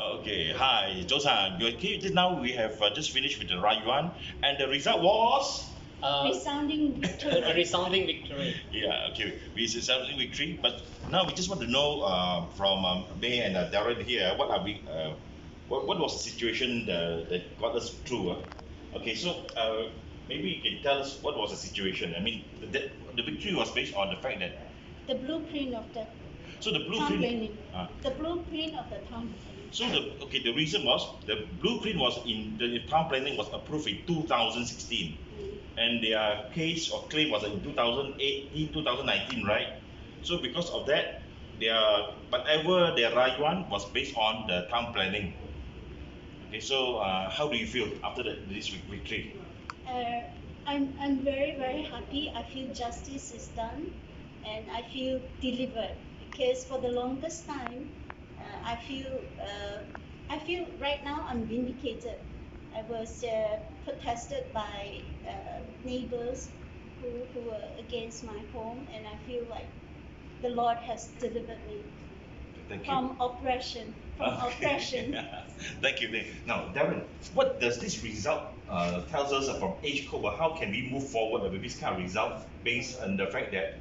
Okay, hi, Josan. Just now we have just finished with the Rayuan, and the result was Resounding victory. A resounding victory. yeah, okay, we something victory. But now we just want to know from May and Darren here, what are we? What was the situation that got us through? Okay, so maybe you can tell us what was the situation. I mean, the victory was based on the fact that The blueprint of the so the town blueprint. planning. The blueprint of the town planning. So the reason was the blueprint was in the town planning was approved in 2016, and their case or claim was in 2018, 2019, right? So because of that, their Rayuan was based on the town planning. Okay, so how do you feel after this victory? Uh, I'm very happy. I feel justice is done, and I feel delivered because for the longest time, I feel right now I'm vindicated. I was protested by neighbors who were against my home, and I feel like the Lord has delivered me Thank you. from oppression. Thank you, Nick. Now, Darren, what does this result tells us from age code? How can we move forward with this kind of result based on the fact that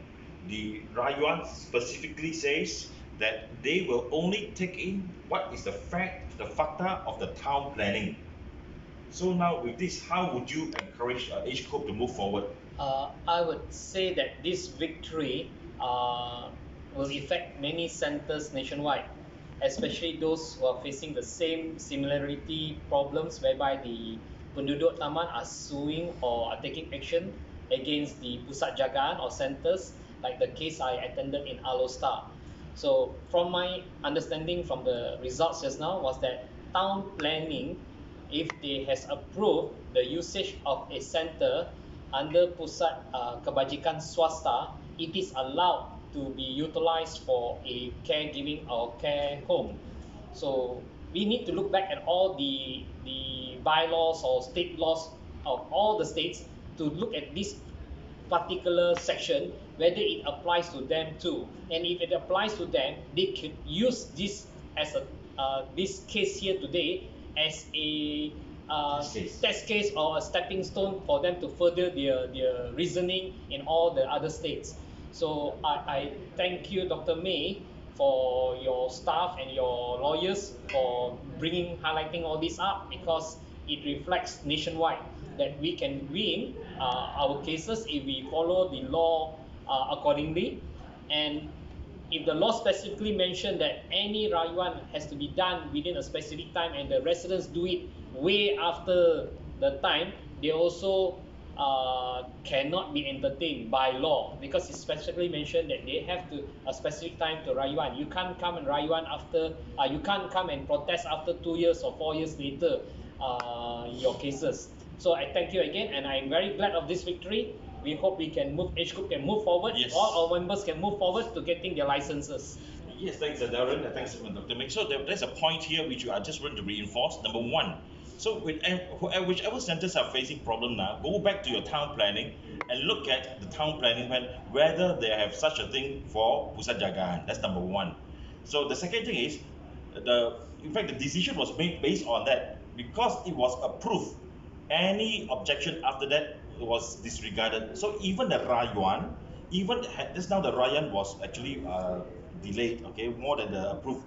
the Rayuan specifically says that they will only take in what is the factor of the town planning. So now with this, how would you encourage age code to move forward? I would say that this victory will affect many centers nationwide, especially those who are facing the same similarity problems whereby the penduduk taman are suing or are taking action against the pusat jagaan or centers, like the case I attended in Alostar. So from my understanding from the results just now was that town planning, if they has approved the usage of a center under pusat kebajikan swasta, it is allowed to be utilized for a caregiving or care home. So we need to look back at all the bylaws or state laws of all the states to look at this particular section whether it applies to them too, and if it applies to them they could use this as a this case here today as a test case or a stepping stone for them to further their reasoning in all the other states. So I thank you, Dr. May, for your staff and your lawyers for highlighting all this up, because it reflects nationwide that we can win our cases if we follow the law accordingly. And if the law specifically mentioned that any rayuan has to be done within a specific time and the residents do it way after the time, they also cannot be entertained by law, because it's specifically mentioned that they have to a specific time to rayuan. You can't come and rayuan after you can't come and protest after 2 years or 4 years later your cases. So I thank you again, and I'm very glad of this victory. We hope we can move, H group can move forward. Yes. All our members can move forward to getting their licenses. Yes, thanks, Darren. Thanks, Dr. Mick. So there's a point here which I just want to reinforce. Number one, so whichever centers are facing problem now, go back to your town planning and look at the town planning when whether they have such a thing for pusat jagaan. That's number one. So the second thing is in fact the decision was made based on that because it was approved. Any objection after that was disregarded. So even the Rayuan, just now the Rayuan was actually delayed, okay, more than the approved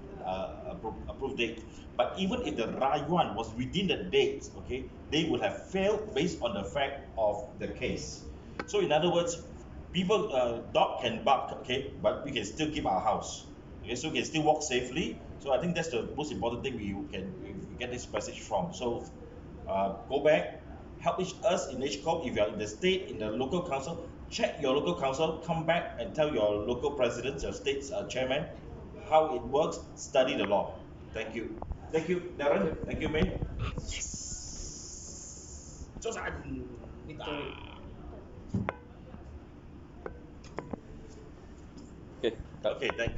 date. But even if the Rayuan was within the date, okay, they would have failed based on the fact of the case. So in other words, people dog can bark, okay, but we can still keep our house. Okay, so we can still walk safely. So I think that's the most important thing we get this message from. So go back, help us in HCOP. If you are in the state, in the local council, check your local council, come back and tell your local presidents, your state's chairman, how it works, study the law. Thank you. Thank you, Darren. Thank you, May. Yes. Victory. Okay, thank you.